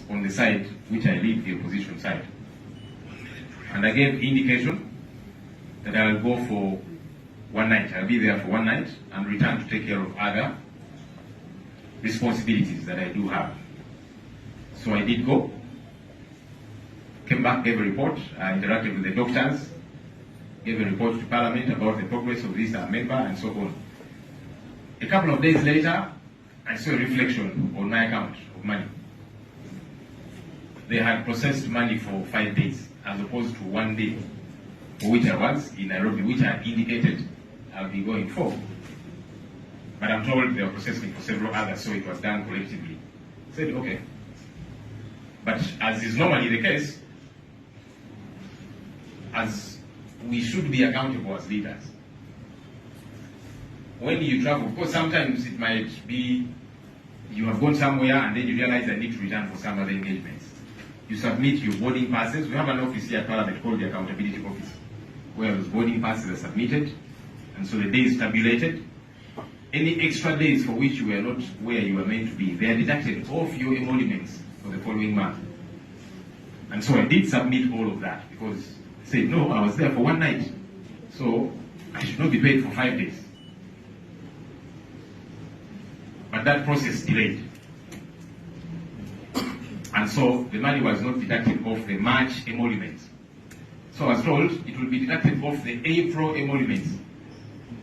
on the side which I lead, the opposition side. And I gave indication that I will go for one night. I'll be there for one night and return to take care of other responsibilities that I do have. So I did go, came back, gave a report, interacted with the doctors, gave a report to Parliament about the progress of this member and so on. A couple of days later, I saw a reflection on my account of money. They had processed money for 5 days as opposed to 1 day, for which I was in Nairobi, which I had indicated I'll be going for. But I'm told they were processing for several others, so it was done collectively. I said, okay. But as is normally the case, as we should be accountable as leaders, when you travel, because sometimes it might be you have gone somewhere and then you realize I need to return for some other engagements. You submit your boarding passes. We have an office here at Parliament called the Accountability Office, where those boarding passes are submitted, and so the day is tabulated. Any extra days for which you were not where you were meant to be, they are deducted off your emoluments for the following month. And so I did submit all of that because I said, no, I was there for one night, so I should not be paid for 5 days. But that process delayed. And so the money was not deducted off the March emoluments. So I was told it will be deducted off the April emoluments.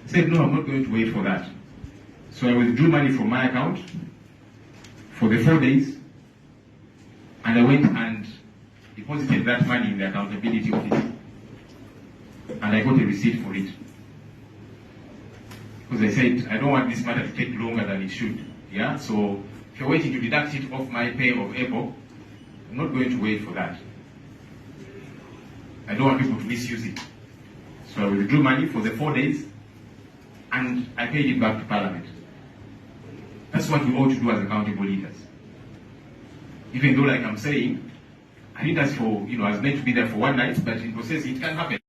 I said, no, I'm not going to wait for that. So I withdrew money from my account for the 4 days, and I went and deposited that money in the accountability office. And I got a receipt for it. Because I said, I don't want this matter to take longer than it should. Yeah? So if you're waiting to deduct it off my pay of April, I'm not going to wait for that. I don't want people to misuse it. So I withdrew money for the 4 days, and I paid it back to Parliament. That's what we ought to do as accountable leaders. Even though, like I'm saying, I think that's for, I was meant to be there for one night, but in process it can happen.